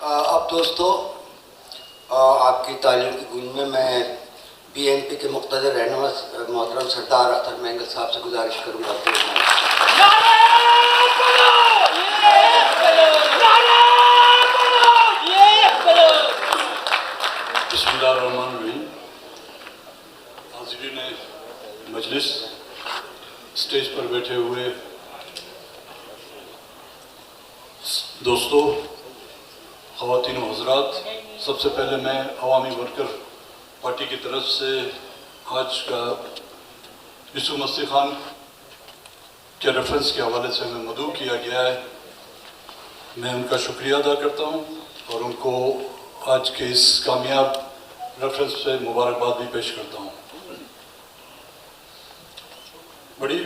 اب دوستو آپ کی تعلیم کی گونج میں بی این پی کے مقتدر رہنما محترم سردار اختر مینگل صاحب سے گزارش کروں گا. بسم اللہ الرحمن الرحیم. حاضرین مجلس، اسٹیج پر بیٹھے ہوئے دوستو، خواتین و حضرات، سب سے پہلے میں عوامی ورکر پارٹی کی طرف سے آج کا یوسف مستی خان کے ریفرنس کے حوالے سے ہمیں مدعو کیا گیا ہے، میں ان کا شکریہ ادا کرتا ہوں اور ان کو آج کے اس کامیاب ریفرنس پہ مبارکباد بھی پیش کرتا ہوں. بڑی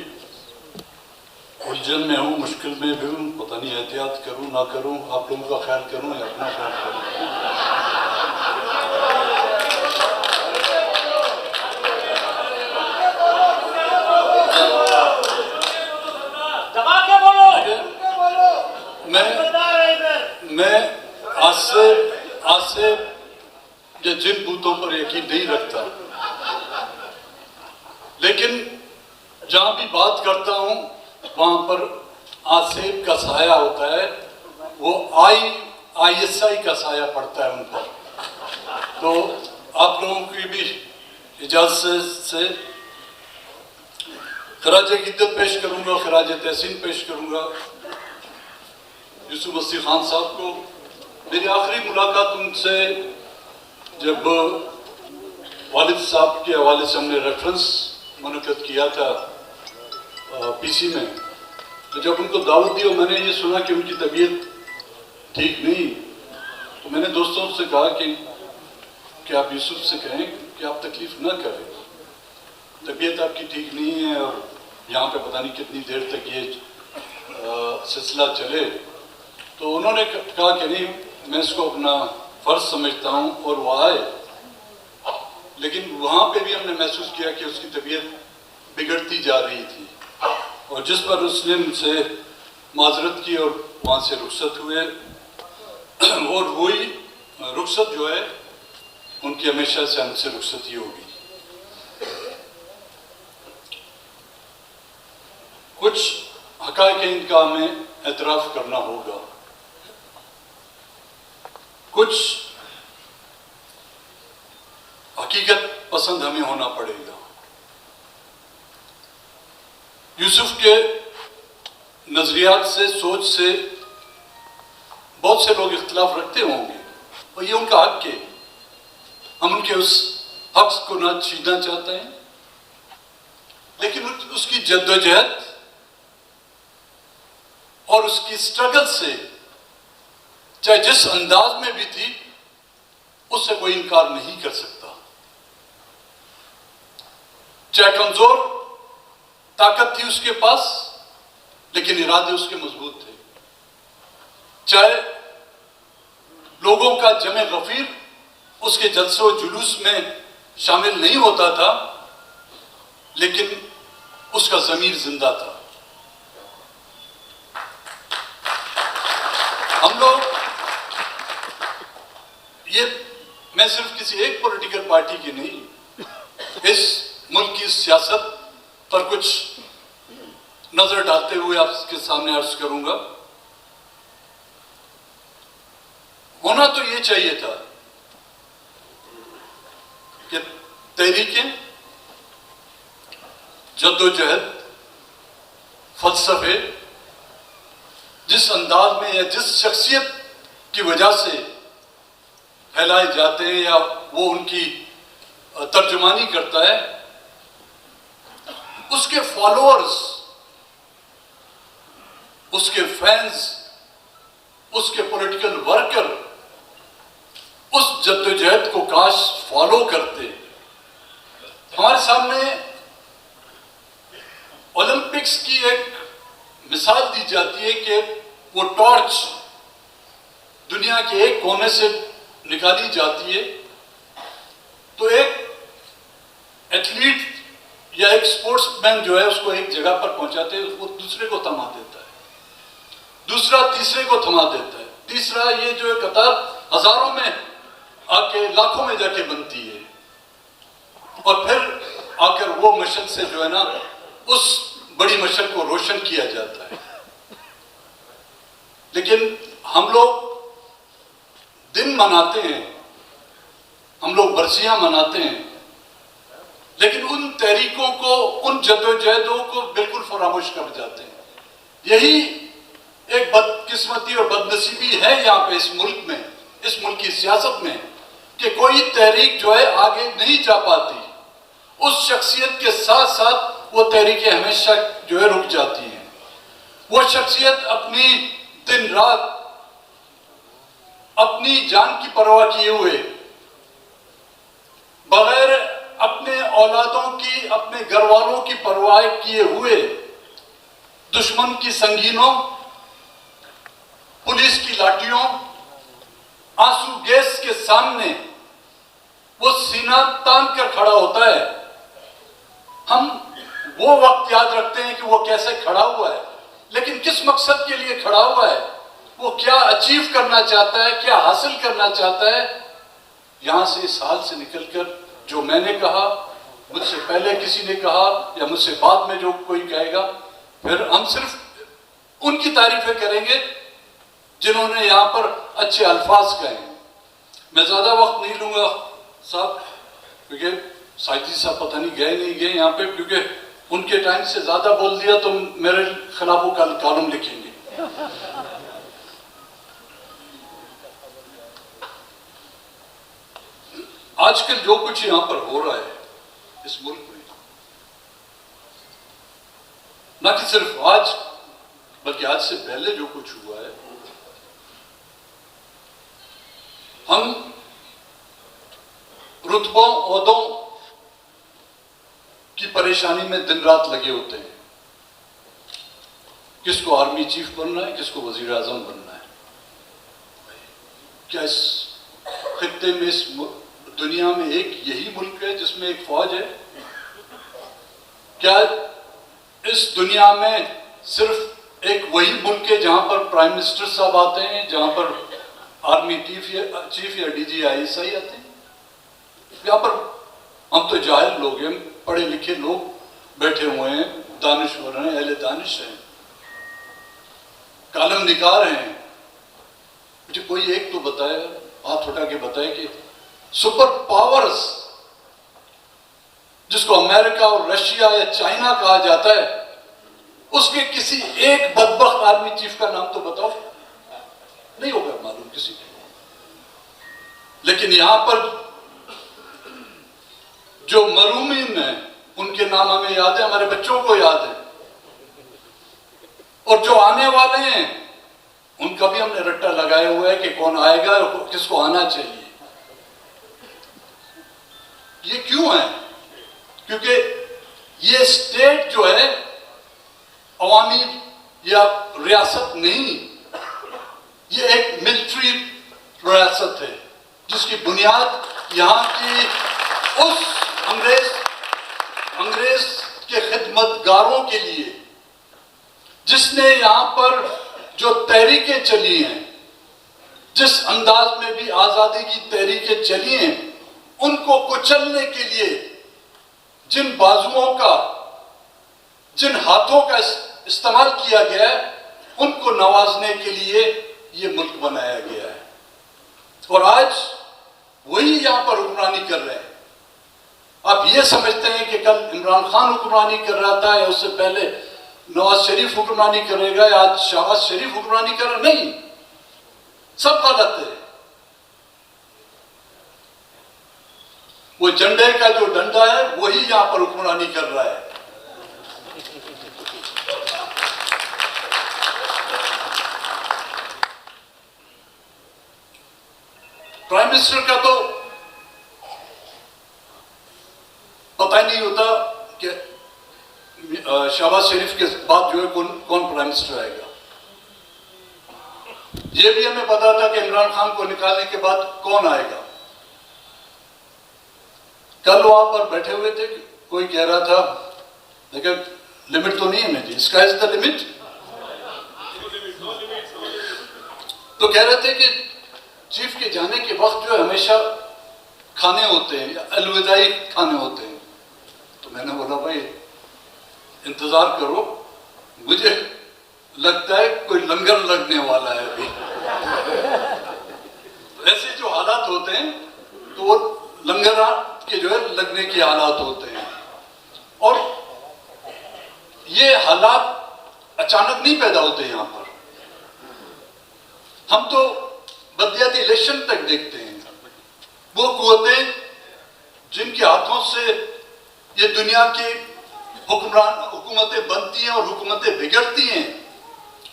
الجھن میں ہوں، مشکل میں بھی ہوں، پتہ نہیں احتیاط کروں نہ کروں، آپ لوگوں کا خیال کروں یا اپنا خیال کروں. میں آج سے جن بوتوں پر یقین نہیں رکھتا، لیکن جہاں بھی بات کرتا ہوں وہاں پر آصف کا سایہ ہوتا ہے، وہ آئی ایس آئی کا سایہ پڑتا ہے ان پر. تو آپ لوگوں کی بھی اجازت سے خراج عقیدت پیش کروں گا، خراج تحسین پیش کروں گا یوسف مستی خان صاحب کو. میری آخری ملاقات ان سے جب والد صاحب کے حوالے سے ہم نے ریفرنس منعقد کیا تھا پی سی میں، تو جب ان کو دعوت دی اور میں نے یہ سنا کہ ان کی طبیعت ٹھیک نہیں، تو میں نے دوستوں سے کہا کہ آپ یوسف سے کہیں کہ آپ تکلیف نہ کریں، طبیعت آپ کی ٹھیک نہیں ہے اور یہاں پہ پتہ نہیں کتنی دیر تک یہ سلسلہ چلے. تو انہوں نے کہا کہ نہیں، میں اس کو اپنا فرض سمجھتا ہوں، اور وہ آئے. لیکن وہاں پہ بھی ہم نے محسوس کیا کہ اس کی طبیعت بگڑتی جا رہی تھی، اور جس پر اس نے ان سے معذرت کی اور وہاں سے رخصت ہوئے. اور وہی رخصت جو ہے ان کی ہمیشہ سے ہم سے رخصت ہی ہوگی. کچھ حقائق ان کا ہمیں اعتراف کرنا ہوگا، کچھ حقیقت پسند ہمیں ہونا پڑے گا. یوسف کے نظریات سے، سوچ سے بہت سے لوگ اختلاف رکھتے ہوں گے، اور یہ ان کا حق ہے. ہم ان کے اس حق کو نہ چھیننا چاہتے ہیں، لیکن اس کی جدوجہد اور اس کی سٹرگل سے، چاہے جس انداز میں بھی تھی، اس سے کوئی انکار نہیں کر سکتا. چاہے کمزور طاقت تھی اس کے پاس، لیکن ارادے اس کے مضبوط تھے. چاہے لوگوں کا جمع غفیر اس کے جلسے و جلوس میں شامل نہیں ہوتا تھا، لیکن اس کا ضمیر زندہ تھا. ہم لوگ میں صرف کسی ایک پولیٹیکل پارٹی کی نہیں، اس ملک کی سیاست پر کچھ نظر ڈالتے ہوئے آپ کے سامنے عرض کروں گا. ہونا تو یہ چاہیے تھا کہ تحریکیں، جدوجہد، فلسفے جس انداز میں یا جس شخصیت کی وجہ سے پھیلائے جاتے ہیں یا وہ ان کی ترجمانی کرتا ہے، اس کے فالوورز، اس کے فینز، اس کے پولیٹیکل ورکر اس جدوجہد کو کاش فالو کرتے. ہمارے سامنے اولمپکس کی ایک مثال دی جاتی ہے کہ وہ ٹارچ دنیا کے ایک کونے سے نکالی جاتی ہے، تو ایک ایتھلیٹ یا ایک سپورٹس مین جو ہے اس کو ایک جگہ پر پہنچاتے ہیں، وہ دوسرے کو تھما دیتا ہے، دوسرا تیسرے کو تھما دیتا ہے. تیسرا یہ جو ہے قطار ہزاروں میں آ کے لاکھوں میں جا کے بنتی ہے، اور پھر آ کر وہ مشعل سے جو ہے نا اس بڑی مشعل کو روشن کیا جاتا ہے۔ لیکن ہم لوگ دن مناتے ہیں، ہم لوگ برسیاں مناتے ہیں، لیکن ان تحریکوں کو، ان جدوجہدوں کو بالکل فراموش کر جاتے ہیں۔ یہی ایک بدقسمتی اور بدنصیبی ہے یہاں پہ اس ملک میں، اس ملک کی سیاست میں، کہ کوئی تحریک جو ہے آگے نہیں جا پاتی، اس شخصیت کے ساتھ ساتھ وہ تحریکیں ہمیشہ جو ہے رک جاتی ہیں۔ وہ شخصیت اپنی دن رات اپنی جان کی پرواہ کیے ہوئے، بغیر اپنے اولادوں کی، اپنے گھر والوں کی پرواہ کیے ہوئے، دشمن کی سنگینوں، پولیس کی لاٹھیوں، آنسو گیس کے سامنے وہ سینہ تان کر کھڑا ہوتا ہے۔ ہم وہ وقت یاد رکھتے ہیں کہ وہ کیسے کھڑا ہوا ہے، لیکن کس مقصد کے لیے کھڑا ہوا ہے، وہ کیا اچیو کرنا چاہتا ہے، کیا حاصل کرنا چاہتا ہے۔ یہاں سے اس حال سے نکل کر جو میں نے کہا، مجھ سے پہلے کسی نے کہا، یا مجھ سے بعد میں جو کوئی کہے گا، پھر ہم صرف ان کی تعریفیں کریں گے جنہوں نے یہاں پر اچھے الفاظ کہے۔ میں زیادہ وقت نہیں لوں گا صاحب، کیونکہ سائیدی صاحب پتہ نہیں گئے نہیں گئے یہاں پہ، کیونکہ ان کے ٹائم سے زیادہ بول دیا تو میرے خلاف وہ کالم لکھیں گے۔ آج کل جو کچھ یہاں پر ہو رہا ہے اس ملک میں، نہ کہ صرف آج بلکہ آج سے پہلے جو کچھ ہوا ہے، ہم رتبوں، عہدوں کی پریشانی میں دن رات لگے ہوتے ہیں۔ کس کو آرمی چیف بننا ہے، کس کو وزیر اعظم بننا ہے۔ کیا اس خطے میں، اس دنیا میں ایک یہی ملک ہے جس میں ایک فوج ہے؟ کیا اس دنیا میں صرف ایک وہی ملک ہے جہاں پر پرائم منسٹر صاحب آتے ہیں، جہاں پر آرمی چیف یا D G I S I آتے ہیں؟ یہاں پر ہم تو جاہل لوگ ہیں، پڑھے لکھے لوگ بیٹھے ہوئے ہیں، دانشور ہیں، اہل دانش ہیں، کالم نگار ہیں۔ مجھے کوئی ایک تو بتائے، ہاتھ اٹھا کے بتائے کہ سپر پاورز جس کو امریکہ اور رشیا یا چائنا کہا جاتا ہے، اس کے کسی ایک بدبخت آرمی چیف کا نام تو بتاؤ۔ نہیں ہوگا معلوم کسی کو۔ لیکن یہاں پر جو مرومین ہیں ان کے نام ہمیں یاد ہے، ہمارے بچوں کو یاد ہے، اور جو آنے والے ہیں ان کا بھی ہم نے رٹا لگایا ہوا ہے کہ کون آئے گا اور کس کو آنا چاہیے۔ یہ کیوں ہے؟ کیونکہ یہ اسٹیٹ جو ہے عوامی یا ریاست نہیں، یہ ایک ملٹری ریاست ہے، جس کی بنیاد یہاں کی اس انگریز کے خدمتگاروں کے لیے، جس نے یہاں پر جو تحریکیں چلی ہیں، جس انداز میں بھی آزادی کی تحریکیں چلی ہیں، ان کو کچلنے کے لیے جن بازوؤں کا، جن ہاتھوں کا استعمال کیا گیا ہے، ان کو نوازنے کے لیے یہ ملک بنایا گیا ہے۔ اور آج وہی یہاں پر حکمرانی کر رہے ہیں۔ آپ یہ سمجھتے ہیں کہ کل عمران خان حکمرانی کر رہا تھا، یا اس سے پہلے نواز شریف حکمرانی کرے گا، یا آج شہباز شریف حکمرانی کر رہا؟ نہیں، سب غلط ہے۔ وہ جھنڈے کا جو ڈنڈا ہے وہی یہاں پر حکمرانی کر رہا ہے۔ پرائم منسٹر کا تو پتہ ہی نہیں ہوتا کہ شہباز شریف کے بعد جو ہے کون پرائم منسٹر آئے گا۔ یہ بھی ہمیں پتا تھا کہ عمران خان کو نکالنے کے بعد کون آئے گا۔ کل وہاں پر بیٹھے ہوئے تھے، کوئی کہہ رہا تھا، لیکن لمٹ تو نہیں ہے نا جی، اسکائی از دا لمٹ۔ تو کہہ رہے تھے کہ چیف کے جانے کے وقت جو ہے ہمیشہ کھانے ہوتے ہیں یا الوداعی کھانے ہوتے ہیں. تو میں نے بولا بھائی انتظار کرو, مجھے لگتا ہے کوئی لنگر لگنے والا ہے ابھی. ایسے جو حالات ہوتے ہیں تو وہ لنگر کے جو ہے لگنے کے حالات ہوتے ہیں. اور یہ حالات اچانک نہیں پیدا ہوتے یہاں پر. ہم تو بدیاتی الیکشن تک دیکھتے ہیں. وہ قوتیں جن کے ہاتھوں سے یہ دنیا کی حکومتیں بنتی ہیں اور حکومتیں بگڑتی ہیں,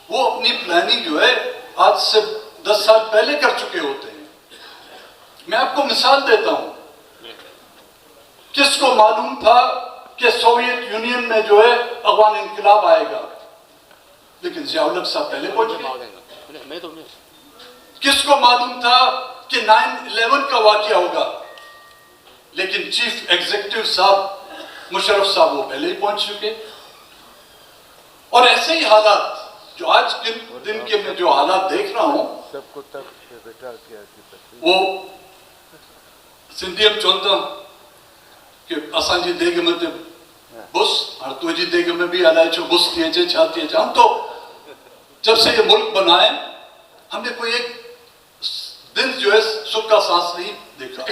وہ اپنی پلاننگ جو ہے آج سے 10 سال پہلے کر چکے ہوتے ہیں. میں آپ کو مثال دیتا ہوں. کس کو معلوم تھا کہ سوویت یونین میں جو ہے افغان انقلاب آئے گا, لیکن ضیاء الحق صاحب پہلے پہنچ گئے. کس کو معلوم تھا کہ 9/11 کا واقعہ ہوگا, لیکن چیف ایگزیکٹو صاحب مشرف صاحب وہ پہلے ہی پہنچ چکے. اور ایسے ہی حالات جو آج کے دن کے میں جو حالات دیکھ رہا ہوں, وہ سندھی ہم چونتا کہ اسان جی دیگ میں بس اور تو جی دیگ میں بھی علائے چھو بس تھے چھے چھاتی ہے. ہم تو جب سے یہ ملک بنائے ہم نے کوئی ایک دن جو ہے سکھ کا سانس نہیں دیکھا.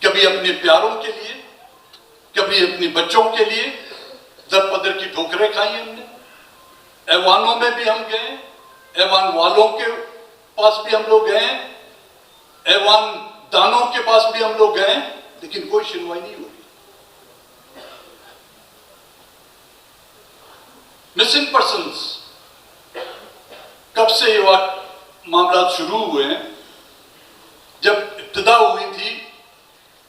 کبھی اپنے پیاروں کے لیے, کبھی اپنی بچوں کے لیے در پدر کی ٹھوکریں کھائی ہم نے. ایوانوں میں بھی ہم گئے, ایوان والوں کے پاس بھی ہم لوگ گئے, ایوان دانوں کے پاس بھی ہم لوگ گئے, لیکن کوئی سنوائی نہیں ہوئی. مسنگ پرسنز کب سے یہ معاملات شروع ہوئے ہیں؟ جب ابتدا ہوئی تھی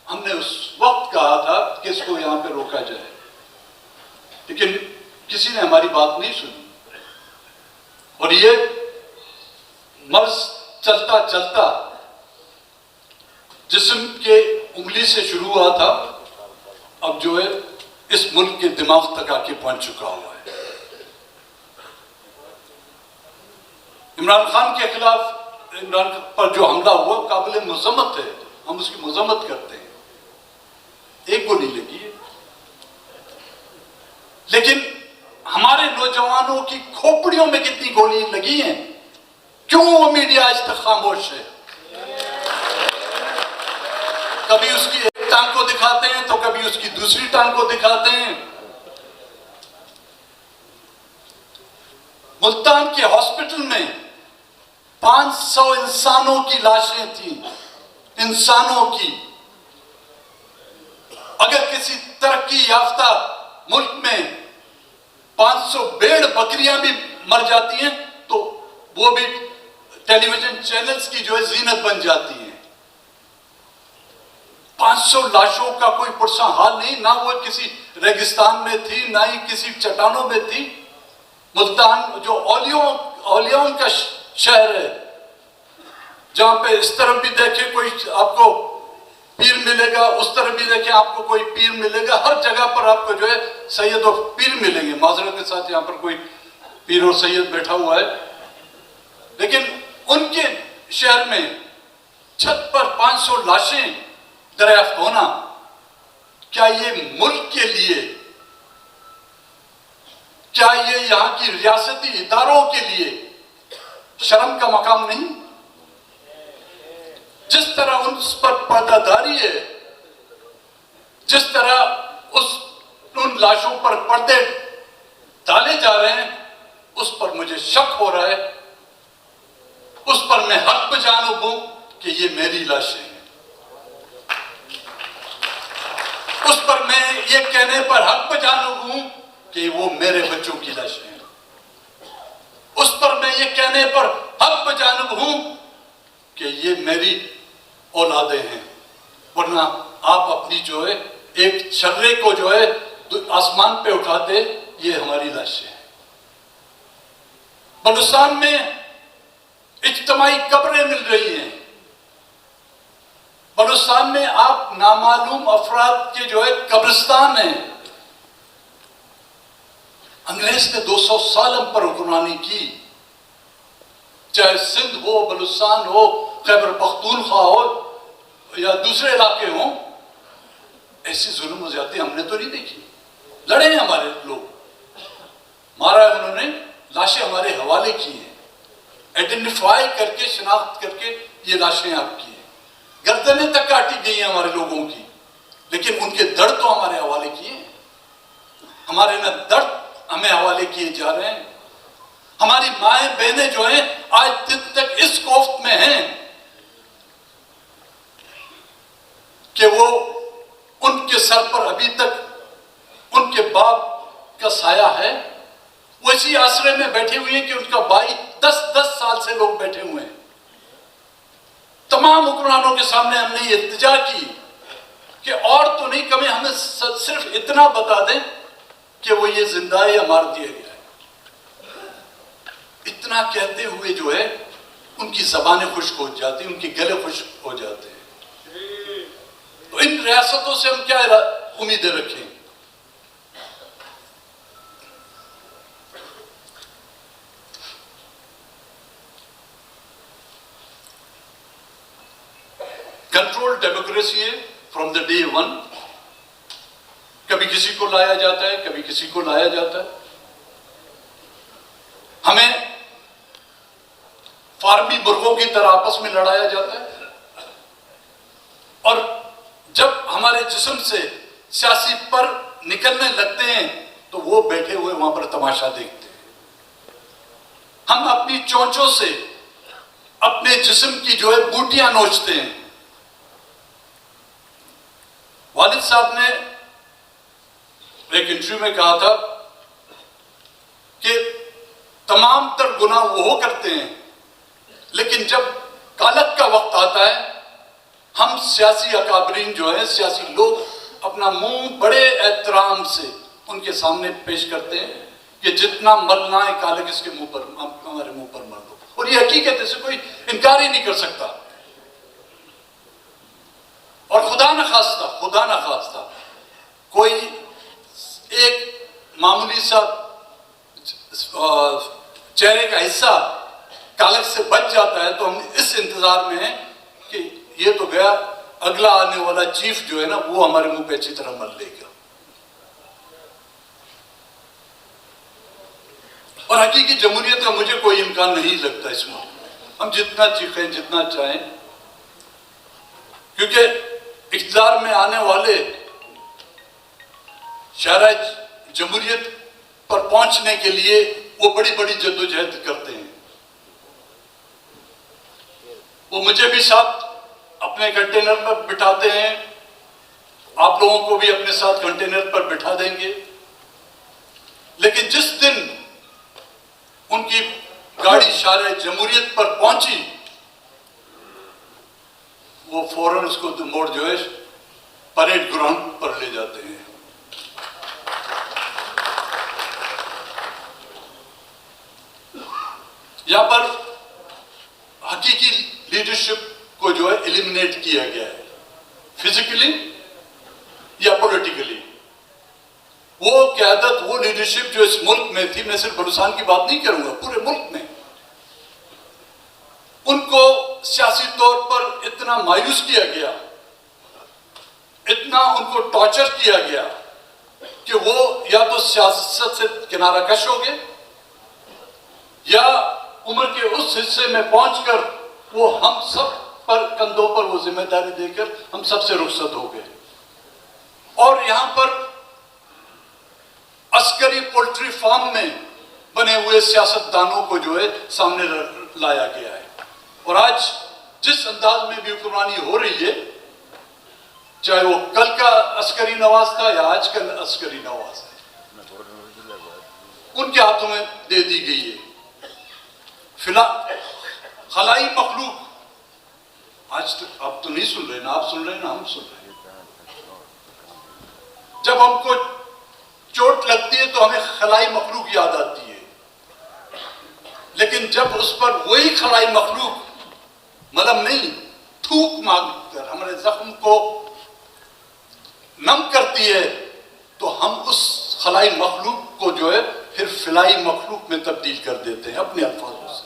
ہم نے اس وقت کہا تھا کہ اس کو یہاں پہ روکا جائے, لیکن کسی نے ہماری بات نہیں سنی. اور یہ مرض چلتا چلتا جسم کے انگلی سے شروع ہوا تھا, اب جو ہے اس ملک کے دماغ تک آ کے پہنچ چکا ہوا ہے. عمران خان کے خلاف, عمران پر جو حملہ ہوا قابل مذمت ہے, ہم اس کی مذمت کرتے ہیں. ایک گولی لگی ہے, لیکن ہمارے نوجوانوں کی کھوپڑیوں میں کتنی گولی لگی ہیں؟ کیوں وہ میڈیا آج تک خاموش ہے؟ کبھی اس کی ایک ٹانگ کو دکھاتے ہیں تو کبھی اس کی دوسری ٹانگ کو دکھاتے ہیں. ملتان کے ہاسپٹل میں 500 انسانوں کی لاشیں تھیں, انسانوں کی. اگر کسی ترقی یافتہ ملک میں 500 بھیڑ بکریاں بھی مر جاتی ہیں تو وہ بھی ٹیلی ویژن چینلز کی جو ہے زینت بن جاتی ہیں. 500 لاشوں کا کوئی پرساں حال نہیں, نہ وہ کسی ریگستان میں تھی نہ ہی کسی چٹانوں میں تھی. ملتان جو اولیاؤں کا شہر ہے, جہاں پہ اس طرف بھی دیکھیں کوئی آپ کو پیر ملے گا, اس طرف بھی دیکھیں آپ کو کوئی پیر ملے گا, ہر جگہ پر آپ کو جو ہے سید اور پیر ملیں گے. معذرت کے ساتھ یہاں پر کوئی پیر اور سید بیٹھا ہوا ہے, لیکن ان کے شہر میں چھت پر 500 لاشیں دریافت ہونا, کیا یہ ملک کے لیے, کیا یہ یہاں کی ریاستی اداروں کے لیے شرم کا مقام نہیں؟ جس طرح اس پر پردہ داری ہے, جس طرح ان لاشوں پر پردے ڈالے جا رہے ہیں, اس پر مجھے شک ہو رہا ہے. اس پر میں حق پہ جانب ہوں کہ یہ میری لاشیں ہیں. اس پر میں یہ کہنے پر حق پہ جانب ہوں کہ وہ میرے بچوں کی لاشیں ہیں. اس پر میں یہ کہنے پر حق پہ جانب ہوں کہ یہ میری اولادیں ہیں. ورنہ آپ اپنی جو ہے ایک چھرے کو جو ہے آسمان پہ اٹھاتے, یہ ہماری لاشیں ہیں. بلوچستان میں اجتماعی قبریں مل رہی ہیں. بلوچستان میں آپ نامعلوم افراد کے جو ہے قبرستان ہیں. انگریز نے 200 سال ہم پر حکمرانی کی. چاہے سندھ ہو، بلوچستان ہو، خیبر پختونخوا ہو یا دوسرے علاقے ہوں، ایسی ظلم و زیادتی ہم نے تو نہیں دیکھی. لڑے ہیں ہمارے لوگ، مارا ہے انہوں نے، لاشیں ہمارے حوالے کی ہیں، آئیڈینٹیفائی کر کے، شناخت کر کے یہ لاشیں آپ کی ہیں، گردنیں تک کاٹی گئی ہیں ہمارے لوگوں کی، لیکن ان کے درد تو ہمارے حوالے کیے ہیں. ہمارے نہ درد ہمیں حوالے کیے جا رہے ہیں. ہماری مائیں بہنیں جو ہیں آج دن تک اس کوفت میں ہیں کہ وہ ان کے سر پر ابھی تک ان کے باپ کا سایہ ہے. وہ اسی آسرے میں بیٹھے ہوئے ہیں کہ ان کا بھائی 10 سال سے لوگ بیٹھے ہوئے ہیں. تمام حکمرانوں کے سامنے ہم نے یہ التجا کی کہ اور تو نہیں کمی، ہمیں صرف اتنا بتا دیں کہ وہ یہ زندہ ہے یا مار دیا گیا ہے. اتنا کہتے ہوئے جو ہے ان کی زبانیں خشک ہو جاتی ہیں، ان کے گلے خشک ہو جاتے ہیں. تو ان ریاستوں سے ہم کیا امیدیں رکھیں؟ کنٹرول ڈیموکریسی ہے فرام دا ڈے ون. کبھی کسی کو لایا جاتا ہے، کبھی کسی کو لایا جاتا ہے. ہمیں فارمی مرغوں کی طرح آپس میں لڑایا جاتا ہے، اور جب ہمارے جسم سے سیاسی پر نکلنے لگتے ہیں تو وہ بیٹھے ہوئے وہاں پر تماشا دیکھتے ہیں. ہم اپنی چونچوں سے اپنے جسم کی جو ہے بوٹیاں نوچتے ہیں. والد صاحب نے ایک انٹرویو میں کہا تھا کہ تمام تر گناہ وہ کرتے ہیں، لیکن جب کالت کا وقت آتا ہے ہم سیاسی اکابرین جو ہیں، سیاسی لوگ اپنا منہ بڑے احترام سے ان کے سامنے پیش کرتے ہیں کہ جتنا ملنا ہے کالک اس کے منہ پر، ہمارے منہ پر مر دو. اور یہ حقیقت ہے، اسے کوئی انکار ہی نہیں کر سکتا. اور خدا نخواستہ کوئی ایک معمولی سا چہرے کا حصہ کالک سے بچ جاتا ہے تو ہم اس انتظار میں ہیں کہ یہ تو گیا، اگلا آنے والا چیف جو ہے نا وہ ہمارے منہ پہ اچھی طرح مل لے گا. اور حقیقی جمہوریت کا مجھے کوئی امکان نہیں لگتا اس میں. ہم جتنا چیخیں، جتنا چاہیں، کیونکہ اقتدار میں آنے والے شاہراہ جمہوریت پر پہنچنے کے لیے وہ بڑی بڑی جدوجہد کرتے ہیں. وہ مجھے بھی ساتھ اپنے کنٹینر پر بٹھاتے ہیں، آپ لوگوں کو بھی اپنے ساتھ کنٹینر پر بٹھا دیں گے. لیکن جس دن ان کی گاڑی شاہراہ جمہوریت پر پہنچی وہ فوراً اس کو موڑ جو ہے پریڈ گراؤنڈ پر لے جاتے ہیں. یہاں پر حقیقی لیڈرشپ کو جو ہے ایلیمنیٹ کیا گیا ہے، فزیکلی یا پولیٹیکلی. وہ قیادت، وہ لیڈرشپ جو اس ملک میں تھی، میں صرف بلوچستان کی بات نہیں کروں گا، پورے ملک میں، ان کو سیاسی طور پر اتنا مایوس کیا گیا، اتنا ان کو ٹارچر کیا گیا کہ وہ یا تو سیاست سے کنارہ کش ہو گئے یا عمر کے اس حصے میں پہنچ کر وہ ہم سب پر کندھوں پر وہ ذمہ داری دے کر ہم سب سے رخصت ہو گئے. اور یہاں پر عسکری پولٹری فارم میں بنے ہوئے سیاستدانوں کو جو ہے سامنے لایا گیا ہے. اور آج جس انداز میں بھی حکمرانی ہو رہی ہے، چاہے وہ کل کا عسکری نواز تھا یا آج کا عسکری نواز ہے، ان کے ہاتھوں میں دے دی گئی ہے. خلائی مخلوق آج تک آپ تو نہیں سن رہے نا، آپ سن رہے نا، ہم سن رہے ہیں. جب ہم کو چوٹ لگتی ہے تو ہمیں خلائی مخلوق یاد آتی ہے، لیکن جب اس پر وہی خلائی مخلوق ملم نہیں، تھوک مانگ کر ہمارے زخم کو نم کرتی ہے تو ہم اس خلائی مخلوق کو جو ہے پھر فلائی مخلوق میں تبدیل کر دیتے ہیں اپنے الفاظوں سے.